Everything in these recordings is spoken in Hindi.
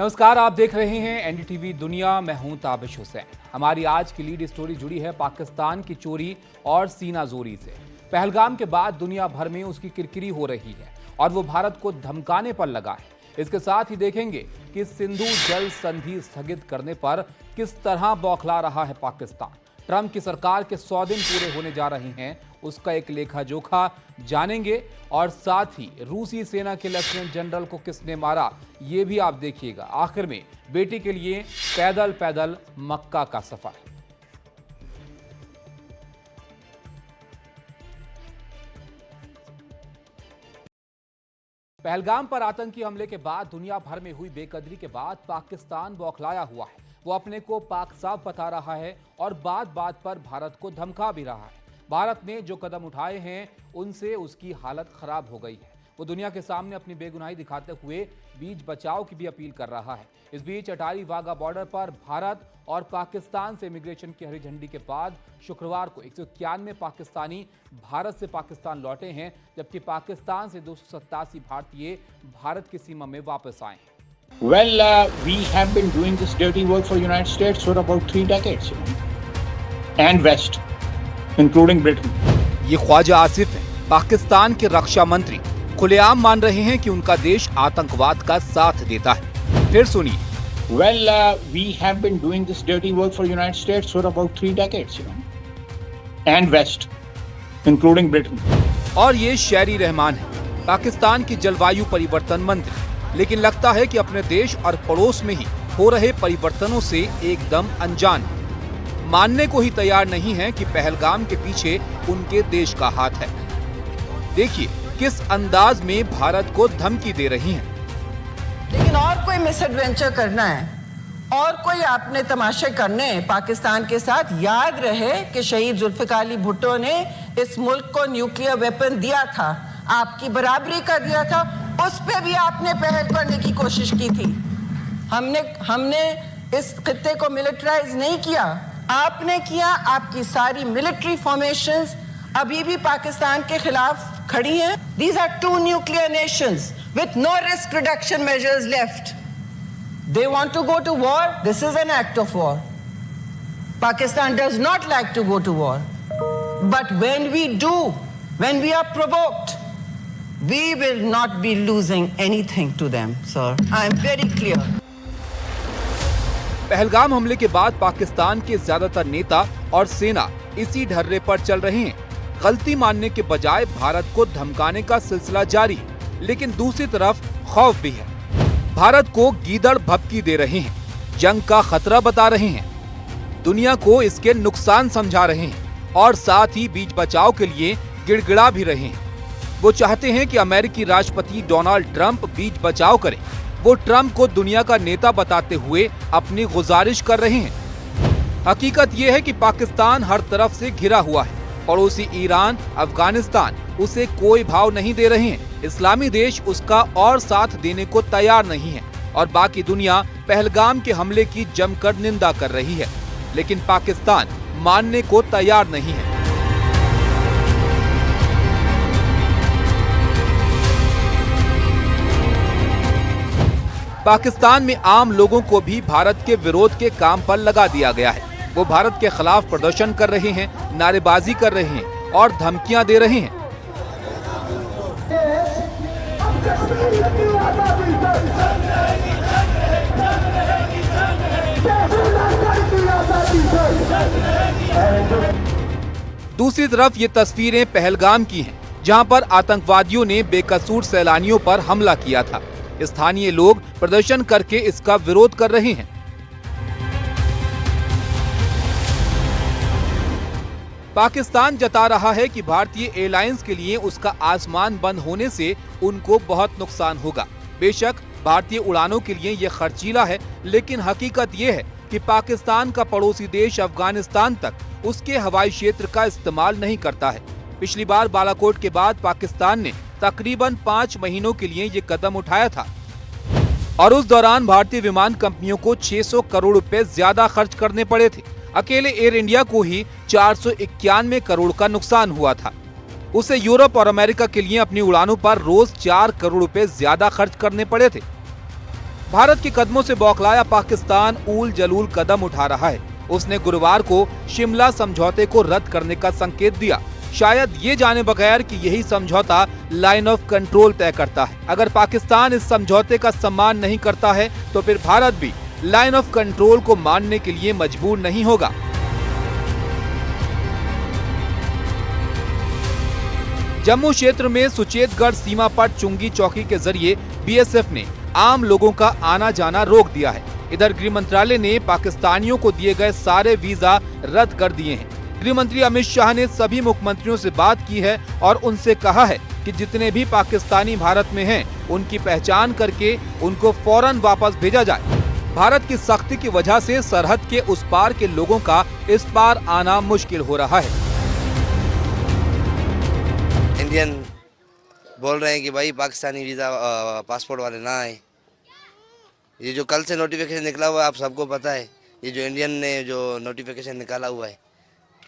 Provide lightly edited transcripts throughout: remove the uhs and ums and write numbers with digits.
नमस्कार, आप देख रहे हैं एनडीटीवी दुनिया। मैं हूं ताबिश हुसैन। हमारी आज की लीड स्टोरी जुड़ी है पाकिस्तान की चोरी और सीना जोरी से। पहलगाम के बाद दुनिया भर में उसकी किरकिरी हो रही है और वो भारत को धमकाने पर लगा है। इसके साथ ही देखेंगे कि सिंधु जल संधि स्थगित करने पर किस तरह बौखला रहा है पाकिस्तान। ट्रंप की सरकार के 100 दिन पूरे होने जा रहे हैं, उसका एक लेखा जोखा जानेंगे और साथ ही रूसी सेना के लेफ्टिनेंट जनरल को किसने मारा ये भी आप देखिएगा। आखिर में बेटी के लिए पैदल पैदल मक्का का सफर। पहलगाम पर आतंकी हमले के बाद दुनिया भर में हुई बेकदरी के बाद पाकिस्तान बौखलाया हुआ है। वो अपने को पाक साफ बता रहा है और बात बात पर भारत को धमका भी रहा है। भारत ने जो कदम उठाए हैं उनसे उसकी हालत खराब हो गई है। वो दुनिया के सामने अपनी बेगुनाही दिखाते हुए बीच बचाव की भी अपील कर रहा है। इस बीच अटारी वाघा बॉर्डर पर भारत और पाकिस्तान से इमिग्रेशन की हरी झंडी के बाद शुक्रवार को 191 पाकिस्तानी भारत से पाकिस्तान लौटे हैं, जबकि पाकिस्तान से 287 भारतीय भारत की सीमा में वापस आए हैं। Well, we have been doing this dirty work for United States for about 3 decades, and West, including Britain. ये ख्वाजा आसिफ है, पाकिस्तान के रक्षा मंत्री, खुलेआम मान रहे हैं कि उनका देश आतंकवाद का साथ देता है। फिर सुनिए। Well, we have been doing this dirty work for United States for about 3 decades, and West, including Britain. और ये शेरी रहमान है, पाकिस्तान की जलवायु परिवर्तन मंत्री, लेकिन लगता है कि अपने देश और पड़ोस में ही हो रहे परिवर्तनों से एकदम अनजान है। मानने को ही तैयार नहीं है कि पहलगाम के पीछे उनके देश का हाथ है। देखिए किस अंदाज में भारत को धमकी दे रही हैं। लेकिन और कोई मिसएडवेंचर करना है और कोई आपने तमाशे करने हैं पाकिस्तान के साथ, याद रहे कि शहीद जुल्फिकार अली भुट्टो ने इस मुल्क को न्यूक्लियर वेपन दिया था, आपकी बराबरी का दिया था, उस पे भी आपने पहल करने की कोशिश की थी। हमने इस खित्ते को मिलिटराइज नहीं किया, आपने किया। आपकी सारी मिलिट्री फॉर्मेशंस अभी भी पाकिस्तान के खिलाफ खड़ी हैं। These are 2 nuclear nations with no risk reduction measures left. They want to go to war. This is an act of war. Pakistan does not like to go to war. But when we do, when we are provoked, we will not be losing anything to them, sir. I am very clear. Pahalgam हमले के बाद पाकिस्तान के ज्यादातर नेता और सेना इसी ढर्रे पर चल रहे हैं। गलती मानने के बजाय भारत को धमकाने का सिलसिला जारी है, लेकिन दूसरी तरफ खौफ भी है। भारत को गीदड़ भभकी दे रहे हैं, जंग का खतरा बता रहे हैं, दुनिया को इसके नुकसान समझा रहे हैं और साथ ही बीच बचाव के लिए गिड़गिड़ा भी रहे हैं। वो चाहते हैं कि अमेरिकी राष्ट्रपति डोनाल्ड ट्रंप बीच बचाव करें। वो ट्रंप को दुनिया का नेता बताते हुए अपनी गुजारिश कर रहे हैं। हकीकत ये है कि पाकिस्तान हर तरफ से घिरा हुआ है। पड़ोसी ईरान, अफगानिस्तान उसे कोई भाव नहीं दे रहे हैं। इस्लामी देश उसका और साथ देने को तैयार नहीं है और बाकी दुनिया पहलगाम के हमले की जमकर निंदा कर रही है, लेकिन पाकिस्तान मानने को तैयार नहीं है। पाकिस्तान में आम लोगों को भी भारत के विरोध के काम पर लगा दिया गया है। वो भारत के खिलाफ प्रदर्शन कर रहे हैं, नारेबाजी कर रहे हैं और धमकियां दे रहे हैं। दूसरी तरफ ये तस्वीरें पहलगाम की हैं, जहां पर आतंकवादियों ने बेकसूर सैलानियों पर हमला किया था। स्थानीय लोग प्रदर्शन करके इसका विरोध कर रहे हैं। पाकिस्तान जता रहा है कि भारतीय एयरलाइंस के लिए उसका आसमान बंद होने से उनको बहुत नुकसान होगा। बेशक भारतीय उड़ानों के लिए यह खर्चीला है, लेकिन हकीकत यह है कि पाकिस्तान का पड़ोसी देश अफगानिस्तान तक उसके हवाई क्षेत्र का इस्तेमाल नहीं करता है। पिछली बार बालाकोट के बाद पाकिस्तान ने तकरीबन 5 महीनों के लिए ये कदम उठाया था और उस दौरान भारतीय विमान कंपनियों को 600 करोड़ रुपए ज्यादा खर्च करने पड़े थे। अकेले एयर इंडिया को ही 491 करोड़ का नुकसान हुआ था। उसे यूरोप और अमेरिका के लिए अपनी उड़ानों पर रोज 4 करोड़ रुपए ज्यादा खर्च करने पड़े थे। भारत के कदमों से बौखलाया पाकिस्तान ऊल जलूल कदम उठा रहा है। उसने गुरुवार को शिमला समझौते को रद्द करने का संकेत दिया, शायद ये जाने बगैर कि यही समझौता लाइन ऑफ कंट्रोल तय करता है। अगर पाकिस्तान इस समझौते का सम्मान नहीं करता है तो फिर भारत भी लाइन ऑफ कंट्रोल को मानने के लिए मजबूर नहीं होगा। जम्मू क्षेत्र में सुचेतगढ़ सीमा पर चुंगी चौकी के जरिए बीएसएफ ने आम लोगों का आना जाना रोक दिया है। इधर गृह मंत्रालय ने पाकिस्तानियों को दिए गए सारे वीजा रद्द कर दिए हैं। गृह मंत्री अमित शाह ने सभी मुख्यमंत्रियों से बात की है और उनसे कहा है कि जितने भी पाकिस्तानी भारत में हैं, उनकी पहचान करके उनको फौरन वापस भेजा जाए। भारत की सख्ती की वजह से सरहद के उस पार के लोगों का इस पार आना मुश्किल हो रहा है। इंडियन बोल रहे हैं कि भाई पाकिस्तानी वीज़ा पासपोर्ट वाले ना आए। ये जो कल से नोटिफिकेशन निकला हुआ है, आप सबको पता है, ये जो इंडियन ने जो नोटिफिकेशन निकाला हुआ है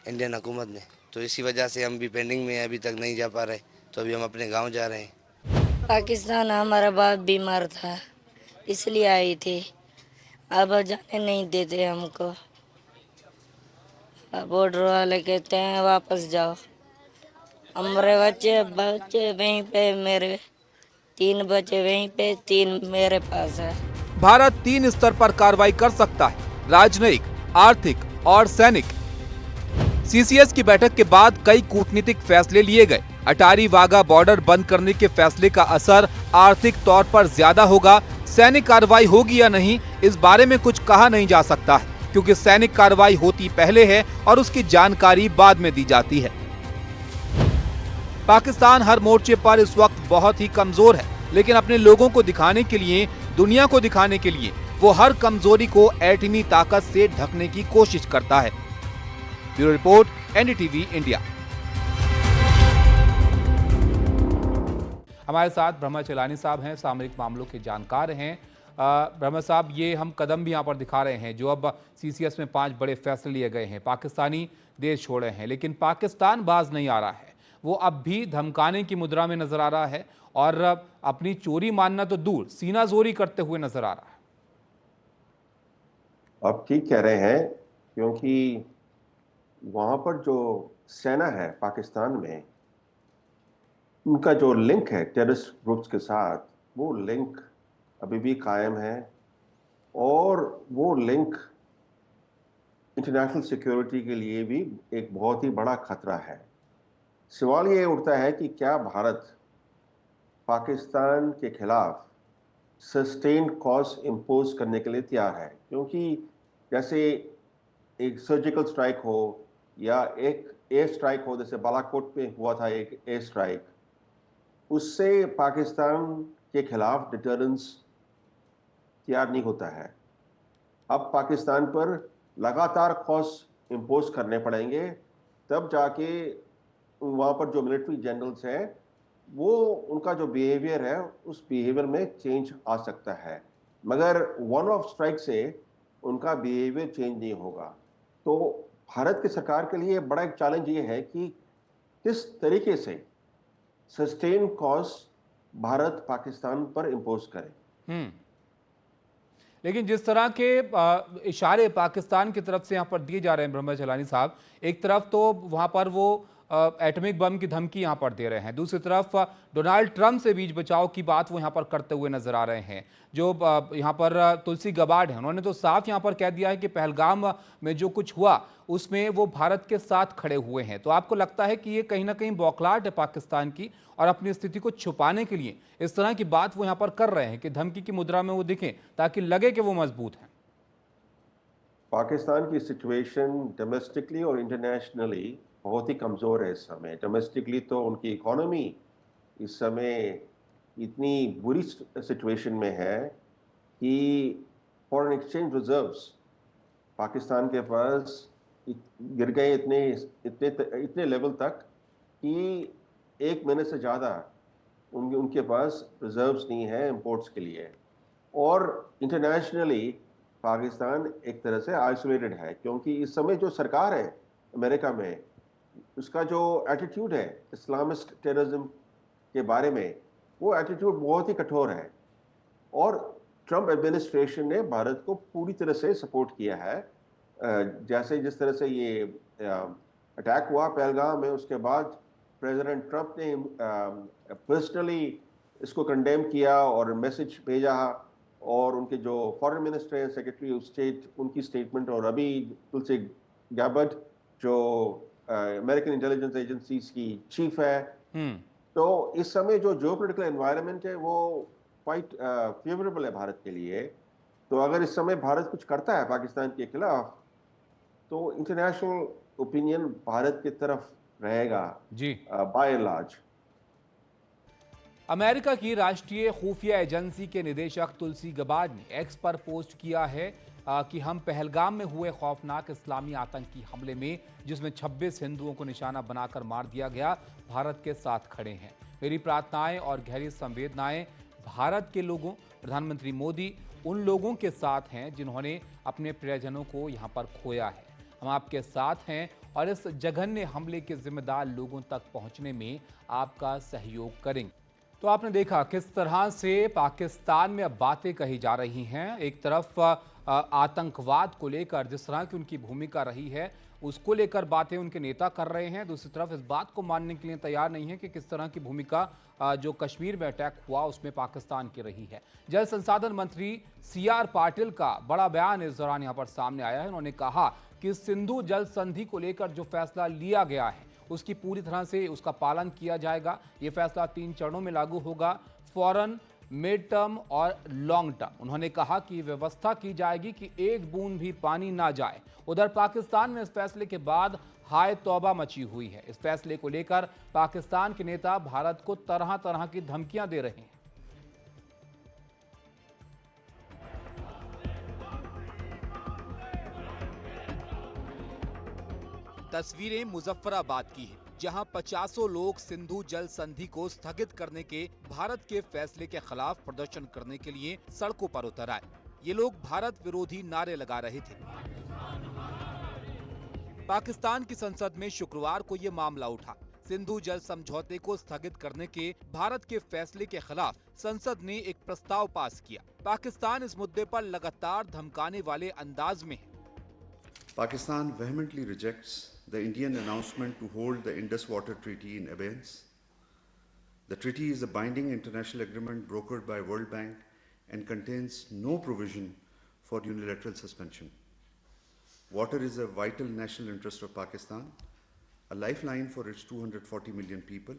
इंडियन हुकूमत ने, तो इसी वजह से हम भी पेंडिंग में अभी तक नहीं जा पा रहे, तो अभी हम अपने गांव जा रहे हैं। पाकिस्तान हमारा बाप बीमार था इसलिए आई थी, अब जाने नहीं देते हमको। बॉर्डर वाले कहते हैं वापस जाओ। हमारे बच्चे वहीं पे, मेरे 3 बच्चे वहीं पे, 3 मेरे पास है। भारत 3 स्तर पर कार्रवाई कर सकता है, राजनयिक, आर्थिक और सैनिक। सीसीएस की बैठक के बाद कई कूटनीतिक फैसले लिए गए। अटारी वाघा बॉर्डर बंद करने के फैसले का असर आर्थिक तौर पर ज्यादा होगा। सैनिक कार्रवाई होगी या नहीं, इस बारे में कुछ कहा नहीं जा सकता है, क्योंकि सैनिक कार्रवाई होती पहले है और उसकी जानकारी बाद में दी जाती है। पाकिस्तान हर मोर्चे पर इस वक्त बहुत ही कमजोर है, लेकिन अपने लोगों को दिखाने के लिए, दुनिया को दिखाने के लिए वो हर कमजोरी को एटमी ताकत से ढकने की कोशिश करता है। Bureau report, NDTV India. हमारे साथ ब्रह्मा चेलानी साहब हैं, सामरिक मामलों के जानकार हैं। ब्रह्मा साहब, ये हम कदम भी यहाँ पर दिखा रहे हैं जो अब सीसीएस में 5 बड़े फैसले लिए गए हैं। पाकिस्तानी देश छोड़े हैं, लेकिन पाकिस्तान बाज नहीं आ रहा है। वो अब भी धमकाने की मुद्रा में नजर आ रहा है और अपनी चोरी मानना तो दूर, सीना जोरी करते हुए नजर आ रहा है। आप ठीक कह रहे हैं, क्योंकि वहां पर जो सेना है पाकिस्तान में, उनका जो लिंक है टेररिस्ट ग्रुप्स के साथ, वो लिंक अभी भी कायम है और वो लिंक इंटरनेशनल सिक्योरिटी के लिए भी एक बहुत ही बड़ा खतरा है। सवाल ये उठता है कि क्या भारत पाकिस्तान के खिलाफ सस्टेन्ड कॉस्ट इम्पोज करने के लिए तैयार है, क्योंकि जैसे एक सर्जिकल स्ट्राइक हो या एक एयर स्ट्राइक हो, जैसे बालाकोट में हुआ था एक एयर स्ट्राइक, उससे पाकिस्तान के खिलाफ डिटरेंस तैयार नहीं होता है। अब पाकिस्तान पर लगातार कॉस्ट इम्पोज करने पड़ेंगे, तब जाके वहाँ पर जो मिलिट्री जनरल्स हैं, वो उनका जो बिहेवियर है उस बिहेवियर में चेंज आ सकता है, मगर वन ऑफ स्ट्राइक से उनका बिहेवियर चेंज नहीं होगा। तो भारत की सरकार के लिए बड़ा एक चैलेंज ये है कि किस तरीके से सस्टेन कॉस्ट भारत पाकिस्तान पर इम्पोज करे। लेकिन जिस तरह के इशारे पाकिस्तान की तरफ से यहाँ पर दिए जा रहे हैं ब्रह्मा चेलानी साहब, एक तरफ तो वहाँ पर वो एटॉमिक बम की धमकी यहाँ पर दे रहे हैं, दूसरी तरफ डोनाल्ड ट्रंप से बीच बचाव की बात वो यहाँ पर करते हुए नजर आ रहे हैं। जो यहाँ पर तुलसी गबार्ड हैं, उन्होंने तो साफ यहाँ पर कह दिया है कि पहलगाम में जो कुछ हुआ उसमें वो भारत के साथ खड़े हुए हैं। तो आपको लगता है कि ये कहीं ना कहीं बौखलाहट है पाकिस्तान की और अपनी स्थिति को छुपाने के लिए इस तरह की बात वो यहाँ पर कर रहे हैं कि धमकी की मुद्रा में वो दिखें ताकि लगे कि वो मजबूत हैं? पाकिस्तान की सिचुएशन डोमेस्टिकली और इंटरनेशनली बहुत ही कमज़ोर है इस समय। डोमेस्टिकली तो उनकी इकोनॉमी इस समय इतनी बुरी सिचुएशन में है कि फॉरेन एक्सचेंज रिजर्व्स पाकिस्तान के पास गिर गए इतने लेवल तक कि 1 महीने से ज़्यादा उनके पास रिजर्व्स नहीं है इंपोर्ट्स के लिए। और इंटरनेशनली पाकिस्तान एक तरह से आइसोलेटेड है, क्योंकि इस समय जो सरकार है अमेरिका में, उसका जो एटीट्यूड है इस्लामिस्ट टेररिज्म के बारे में, वो एटीट्यूड बहुत ही कठोर है। और ट्रंप एडमिनिस्ट्रेशन ने भारत को पूरी तरह से सपोर्ट किया है। जैसे जिस तरह से ये अटैक हुआ पहलगाम में, उसके बाद प्रेसिडेंट ट्रंप ने पर्सनली इसको कंडेम किया और मैसेज भेजा, और उनके जो फॉरेन मिनिस्टर हैं, सेक्रेटरी ऑफ स्टेट, उनकी स्टेटमेंट, और अभी तुलसी गैबर्ट जो अमेरिकन इंटेलिजेंस एजेंसीज की चीफ है। तो इस समय जो जियोपॉलिटिकल एनवायरनमेंट है वो क्वाइट फेवरेबल है भारत के लिए। तो अगर इस समय भारत कुछ करता है पाकिस्तान के खिलाफ, तो इंटरनेशनल ओपिनियन भारत की तरफ रहेगा जी। By and large. अमेरिका की राष्ट्रीय खुफिया एजेंसी के निदेशक तुलसी गबार्ड ने एक्स पर पोस्ट किया है कि हम पहलगाम में हुए खौफनाक इस्लामी आतंकी हमले में, जिसमें 26 हिंदुओं को निशाना बनाकर मार दिया गया, भारत के साथ खड़े हैं। मेरी प्रार्थनाएं और गहरी संवेदनाएं भारत के लोगों, प्रधानमंत्री मोदी उन लोगों के साथ हैं जिन्होंने अपने प्रियजनों को यहाँ पर खोया है। हम आपके साथ हैं और इस जघन्य हमले के जिम्मेदार लोगों तक पहुंचने में आपका सहयोग करेंगे। तो आपने देखा किस तरह से पाकिस्तान में अब बातें कही जा रही हैं। एक तरफ आतंकवाद को लेकर जिस तरह की उनकी भूमिका रही है, उसको लेकर बातें उनके नेता कर रहे हैं। दूसरी तरफ इस बात को मानने के लिए तैयार नहीं है कि किस तरह की भूमिका जो कश्मीर में अटैक हुआ उसमें पाकिस्तान की रही है। जल संसाधन मंत्री CR पाटिल का बड़ा बयान इस दौरान यहाँ पर सामने आया है। उन्होंने कहा कि सिंधु जल संधि को लेकर जो फैसला लिया गया है उसकी पूरी तरह से उसका पालन किया जाएगा। ये फैसला 3 चरणों में लागू होगा, फौरन, मिड टर्म और लॉन्ग टर्म। उन्होंने कहा कि व्यवस्था की जाएगी कि एक बूंद भी पानी ना जाए। उधर पाकिस्तान में इस फैसले के बाद हाय तौबा मची हुई है। इस फैसले को लेकर पाकिस्तान के नेता भारत को तरह तरह की धमकियां दे रहे हैं। तस्वीरें मुजफ्फराबाद की हैं, जहां 50 लोग सिंधु जल संधि को स्थगित करने के भारत के फैसले के खिलाफ प्रदर्शन करने के लिए सड़कों पर उतर आए। ये लोग भारत विरोधी नारे लगा रहे थे। पाकिस्तान की संसद में शुक्रवार को ये मामला उठा। सिंधु जल समझौते को स्थगित करने के भारत के फैसले के खिलाफ संसद ने एक प्रस्ताव पास किया। पाकिस्तान इस मुद्दे पर लगातार धमकाने वाले अंदाज में है। Pakistan vehemently rejects the Indian announcement to hold the Indus Water Treaty in abeyance. The treaty is a binding international agreement brokered by World Bank and contains no provision for unilateral suspension. Water is a vital national interest of Pakistan, a lifeline for its 240 million people,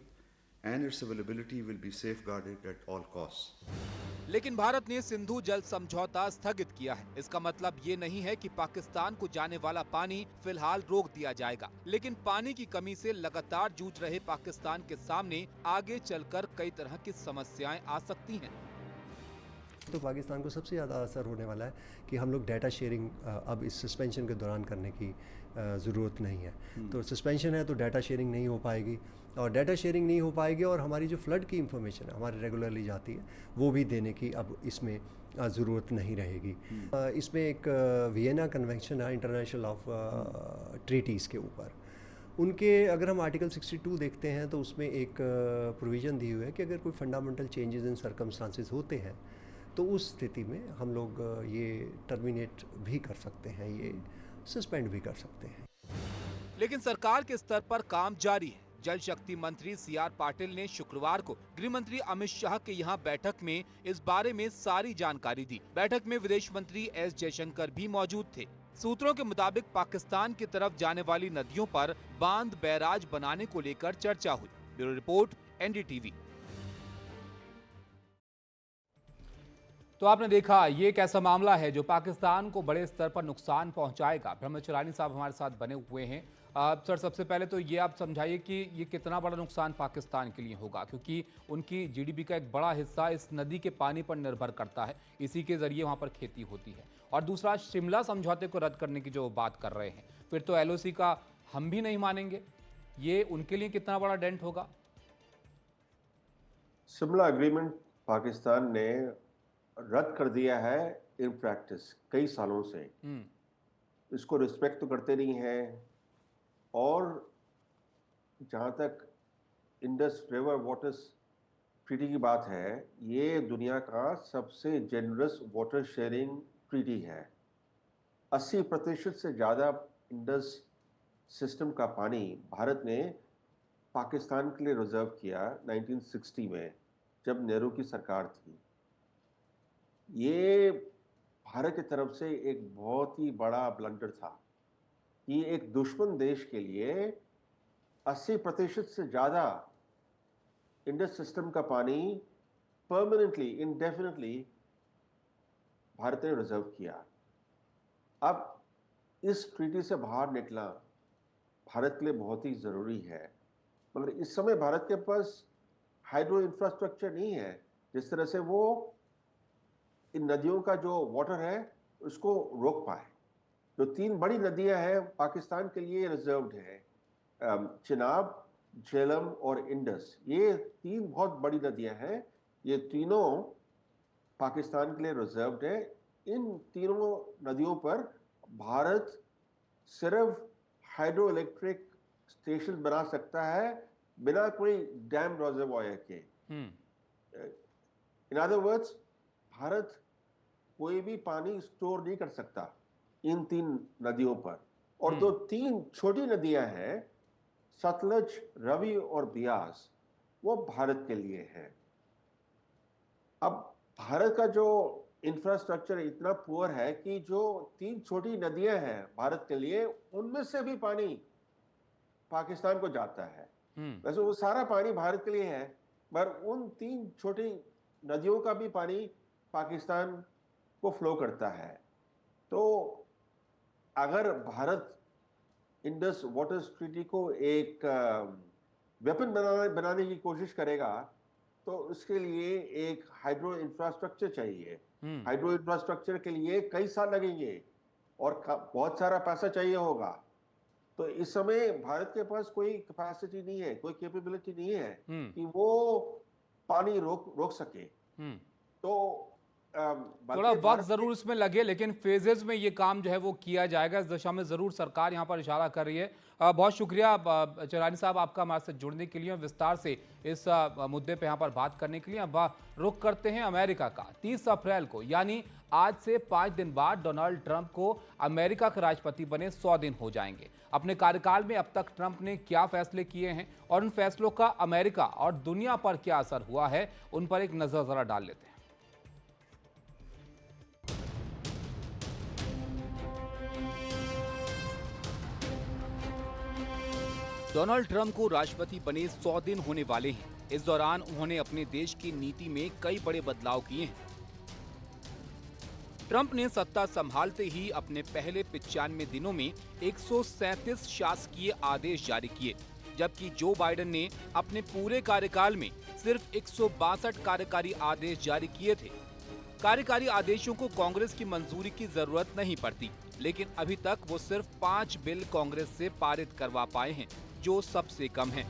and its availability will be safeguarded at all costs. लेकिन भारत ने सिंधु जल समझौता स्थगित किया है। इसका मतलब ये नहीं है कि पाकिस्तान को जाने वाला पानी फिलहाल रोक दिया जाएगा, लेकिन पानी की कमी से लगातार जूझ रहे पाकिस्तान के सामने आगे चलकर कई तरह की समस्याएं आ सकती हैं। तो पाकिस्तान को सबसे ज़्यादा असर होने वाला है कि हम लोग डाटा शेयरिंग अब इस सस्पेंशन के दौरान करने की ज़रूरत नहीं है। तो सस्पेंशन है तो डाटा शेयरिंग नहीं हो पाएगी, और डाटा शेयरिंग नहीं हो पाएगी और हमारी जो फ्लड की इंफॉर्मेशन है हमारी रेगुलरली जाती है वो भी देने की अब इसमें ज़रूरत नहीं रहेगी। इसमें एक वियना कन्वेंशन है इंटरनेशनल ऑफ ट्रीटीज़ के ऊपर, उनके अगर हम आर्टिकल 62 देखते हैं तो उसमें एक प्रोविज़न दी हुई है कि अगर कोई फंडामेंटल चेंजेस इन सर्कमस्टांसेस होते हैं तो उस स्थिति में हम लोग ये टर्मिनेट भी कर सकते हैं, ये सस्पेंड भी कर सकते हैं। लेकिन सरकार के स्तर पर काम जारी है। जल शक्ति मंत्री CR पाटिल ने शुक्रवार को गृह मंत्री अमित शाह के यहाँ बैठक में इस बारे में सारी जानकारी दी। बैठक में विदेश मंत्री S जयशंकर भी मौजूद थे। सूत्रों के मुताबिक पाकिस्तान की तरफ जाने वाली नदियों पर बांध बैराज बनाने को लेकर चर्चा हुई। Bureau report, NDTV। तो आपने देखा ये एक ऐसा मामला है जो पाकिस्तान को बड़े स्तर पर नुकसान पहुंचाएगा। ब्रह्मचरानी साहब हमारे साथ बने हुए हैं। सर, सबसे पहले तो ये आप समझाइए कि ये कितना बड़ा नुकसान पाकिस्तान के लिए होगा, क्योंकि उनकी GDP का एक बड़ा हिस्सा इस नदी के पानी पर निर्भर करता है, इसी के जरिए वहाँ पर खेती होती है। और दूसरा, शिमला समझौते को रद्द करने की जो बात कर रहे हैं, फिर तो LOC का हम भी नहीं मानेंगे, ये उनके लिए कितना बड़ा डेंट होगा? शिमला एग्रीमेंट पाकिस्तान ने रद्द कर दिया है इन प्रैक्टिस कई सालों से। इसको रिस्पेक्ट तो करते नहीं है, और जहाँ तक इंडस रिवर वाटर्स ट्रीटी की बात है, ये दुनिया का सबसे जेनरस वाटर शेयरिंग ट्रीटी है। 80% से ज़्यादा इंडस सिस्टम का पानी भारत ने पाकिस्तान के लिए रिजर्व किया 1960 में, जब नेहरू की सरकार थी। ये भारत की तरफ से एक बहुत ही बड़ा ब्लंडर था कि एक दुश्मन देश के लिए 80% से ज़्यादा इंडस सिस्टम का पानी परमानेंटली, इंडेफिनिटली भारत ने रिजर्व किया। अब इस ट्रीटी से बाहर निकलना भारत के लिए बहुत ही ज़रूरी है, मगर इस समय भारत के पास हाइड्रो इंफ्रास्ट्रक्चर नहीं है जिस तरह से वो इन नदियों का जो वाटर है उसको रोक पाए। जो 3 बड़ी नदियां हैं पाकिस्तान के लिए रिजर्व्ड है, चिनाब, झेलम और इंडस। ये 3 बहुत बड़ी नदियां हैं, ये तीनों पाकिस्तान के लिए रिजर्व्ड है। इन तीनों नदियों पर भारत सिर्फ हाइड्रो इलेक्ट्रिक स्टेशन बना सकता है बिना कोई डैम रिजर्वॉयर के। इन अदर वर्ड्स, भारत कोई भी पानी स्टोर नहीं कर सकता इन 3 नदियों पर। और जो 3 छोटी नदियां हैं, सतलज, रवि और बियास, वो भारत के लिए है। अब भारत का जो इंफ्रास्ट्रक्चर इतना पुअर है कि जो 3 छोटी नदियां हैं भारत के लिए, उनमें से भी पानी पाकिस्तान को जाता है। वैसे वो सारा पानी भारत के लिए है, पर उन 3 छोटी नदियों का भी पानी पाकिस्तान को फ्लो करता है। तो अगर भारत इंडस वाटर ट्रीटी को एक वेपन बनाने की कोशिश करेगा तो उसके लिए एक हाइड्रो इंफ्रास्ट्रक्चर चाहिए। हाइड्रो इंफ्रास्ट्रक्चर के लिए कई साल लगेंगे और बहुत सारा पैसा चाहिए होगा। तो इस समय भारत के पास कोई कैपेसिटी नहीं है, कोई कैपेबिलिटी नहीं है कि वो पानी रोक सके। तो थोड़ा वक्त जरूर इसमें लगे, लेकिन फेजेस में ये काम जो है वो किया जाएगा। इस दिशा में जरूर सरकार यहाँ पर इशारा कर रही है। बहुत शुक्रिया चरानी साहब आपका हमारे साथ जुड़ने के लिए, विस्तार से इस मुद्दे पे यहाँ पर बात करने के लिए। अब रुख करते हैं अमेरिका का। 30 अप्रैल को यानी आज से 5 दिन बाद डोनाल्ड ट्रंप को अमेरिका के राष्ट्रपति बने 100 दिन हो जाएंगे। अपने कार्यकाल में अब तक ट्रंप ने क्या फैसले किए हैं और उन फैसलों का अमेरिका और दुनिया पर क्या असर हुआ है, उन पर एक नजर जरा डाल लेते हैं। डोनाल्ड ट्रंप को राष्ट्रपति बने 100 दिन होने वाले हैं। इस दौरान उन्होंने अपने देश की नीति में कई बड़े बदलाव किए हैं। ट्रंप ने सत्ता संभालते ही अपने पहले 95 दिनों में 137 शासकीय आदेश जारी किए, जबकि जो बाइडेन ने अपने पूरे कार्यकाल में सिर्फ 162 कार्यकारी आदेश जारी किए थे। कार्यकारी आदेशों को कांग्रेस की मंजूरी की जरूरत नहीं पड़ती, लेकिन अभी तक वो सिर्फ 5 बिल कांग्रेस से पारित करवा पाए हैं, जो सबसे कम है।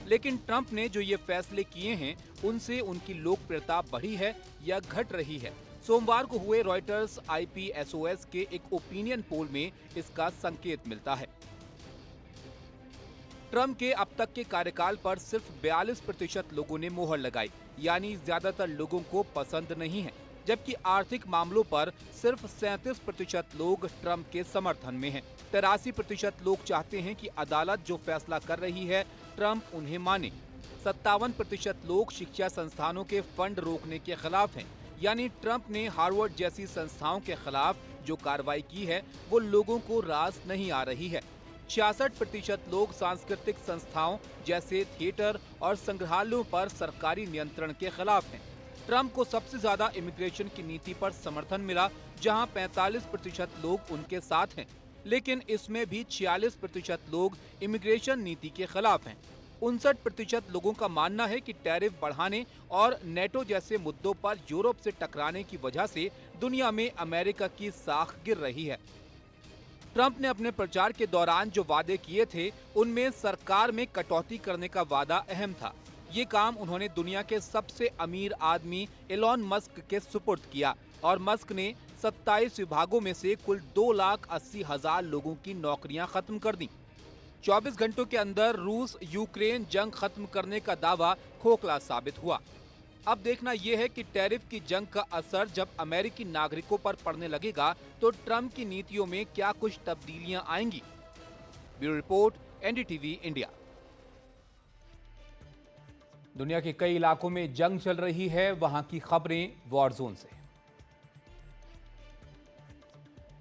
लेकिन ट्रंप ने जो ये फैसले किए हैं, उनसे उनकी लोकप्रियता बढ़ी है या घट रही है। सोमवार को हुए रॉयटर्स IPSOS के एक ओपिनियन पोल में इसका संकेत मिलता है। ट्रंप के अब तक के कार्यकाल पर सिर्फ 42% लोगों ने मोहर लगाई, यानी ज्यादातर लोगों को पसंद नहीं है, जबकि आर्थिक मामलों पर सिर्फ 37% लोग ट्रंप के समर्थन में हैं। 83% लोग चाहते हैं कि अदालत जो फैसला कर रही है ट्रंप उन्हें माने। 57% लोग शिक्षा संस्थानों के फंड रोकने के खिलाफ हैं, यानी ट्रंप ने हार्वर्ड जैसी संस्थाओं के खिलाफ जो कार्रवाई की है वो लोगों को रास नहीं आ रही है। 66% लोग सांस्कृतिक संस्थाओं जैसे थिएटर और संग्रहालयों पर सरकारी नियंत्रण के खिलाफ हैं। ट्रंप को सबसे ज्यादा इमिग्रेशन की नीति पर समर्थन मिला, जहां 45% लोग उनके साथ हैं, लेकिन इसमें भी 46% लोग इमिग्रेशन नीति के खिलाफ हैं। 59% लोगों का मानना है कि टैरिफ बढ़ाने और नेटो जैसे मुद्दों पर यूरोप से टकराने की वजह से दुनिया में अमेरिका की साख गिर रही है। ट्रंप ने अपने प्रचार के दौरान जो वादे किए थे, उनमें सरकार में कटौती करने का वादा अहम था। ये काम उन्होंने दुनिया के सबसे अमीर आदमी एलॉन मस्क के सुपुर्द किया और मस्क ने 27 विभागों में से कुल 2,80,000 लोगों की नौकरियां खत्म कर दी। 24 घंटों के अंदर रूस यूक्रेन जंग खत्म करने का दावा खोखला साबित हुआ। अब देखना यह है कि टैरिफ की जंग का असर जब अमेरिकी नागरिकों पर पड़ने लगेगा तो ट्रंप की नीतियों में क्या कुछ तब्दीलियां आएंगी। Bureau report, NDTV India. दुनिया के कई इलाकों में जंग चल रही है, वहां की खबरें वॉर जोन से।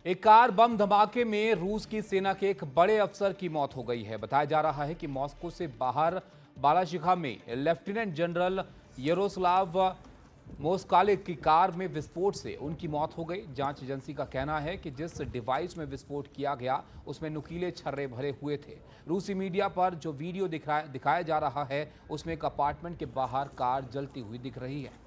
एक कार बम धमाके में रूस की सेना के एक बड़े अफसर की मौत हो गई है। बताया जा रहा है कि मॉस्को से बाहर बालाशिखा में लेफ्टिनेंट जनरल यारोस्लाव मोस्कालिक की कार में विस्फोट से उनकी मौत हो गई। जांच एजेंसी का कहना है कि जिस डिवाइस में विस्फोट किया गया उसमें नुकीले छर्रे भरे हुए थे। रूसी मीडिया पर जो वीडियो दिखाया जा रहा है उसमें एक अपार्टमेंट के बाहर कार जलती हुई दिख रही है।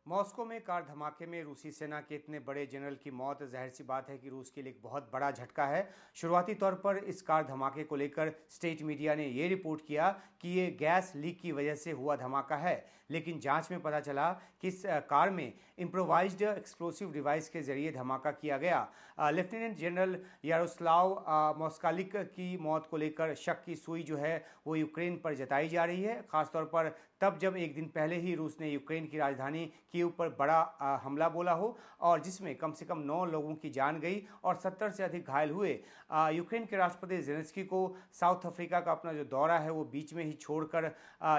मॉस्को में कार धमाके में रूसी सेना के इतने बड़े जनरल की मौत जाहिर सी बात है कि रूस के लिए एक बहुत बड़ा झटका है। शुरुआती तौर पर इस कार धमाके को लेकर स्टेट मीडिया ने ये रिपोर्ट किया कि ये गैस लीक की वजह से हुआ धमाका है, लेकिन जांच में पता चला कि इस कार में इम्प्रोवाइज्ड एक्सप्लोसिव डिवाइस के जरिए धमाका किया गया। लेफ्टिनेंट जनरल यारोस्लाव मोस्कालिक की मौत को लेकर शक की सुई जो है वो यूक्रेन पर जताई जा रही है, खासतौर पर तब जब एक दिन पहले ही रूस ने यूक्रेन की राजधानी कीव पर बड़ा हमला बोला हो और जिसमें कम से कम 9 लोगों की जान गई और 70 से अधिक घायल हुए। यूक्रेन के राष्ट्रपति जेलेंस्की को साउथ अफ्रीका का अपना जो दौरा है वो बीच में ही छोड़कर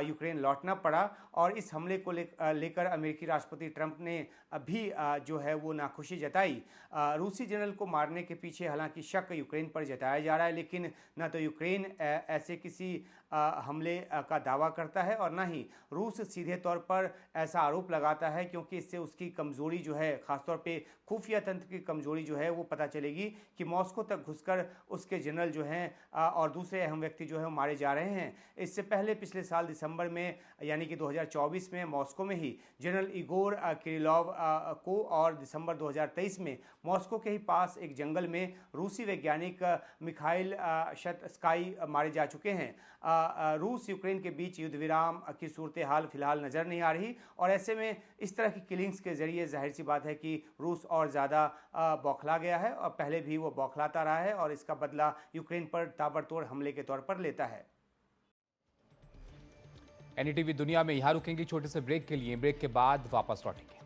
यूक्रेन लौटना पड़ा और इस हमले को लेकर अमेरिकी राष्ट्रपति ट्रंप ने भी जो है वो नाखुशी जताई। रूसी जनरल को मारने के पीछे हालांकि शक यूक्रेन पर जताया जा रहा है, लेकिन न तो यूक्रेन ऐसे किसी हमले का दावा करता है और न ही रूस सीधे तौर पर ऐसा आरोप लगाता है, क्योंकि इससे उसकी कमजोरी जो है, खासतौर पे खुफिया तंत्र की कमजोरी जो है वो पता चलेगी कि मॉस्को तक घुसकर उसके जनरल जो हैं और दूसरे अहम व्यक्ति जो है वो मारे जा रहे हैं। इससे पहले पिछले साल दिसंबर में यानी कि 2024 में मॉस्को में ही जनरल इगोर किरिलोव को और दिसंबर 2023 में मॉस्को के ही पास एक जंगल में रूसी वैज्ञानिक मिखाइल शतस्काई मारे जा चुके हैं। रूस यूक्रेन के बीच युद्ध विराम की सूरत हाल फिलहाल नजर नहीं आ रही और ऐसे में इस तरह की किलिंग्स के जरिए जाहिर सी बात है कि रूस और ज़्यादा बौखला गया है और पहले भी वो बौखलाता रहा है और इसका बदला यूक्रेन पर ताबड़तोड़ हमले के तौर पर लेता है। एनडीटीवी दुनिया में यहां रुकेंगे छोटे से ब्रेक के लिए। ब्रेक के बाद वापस लौटेंगे।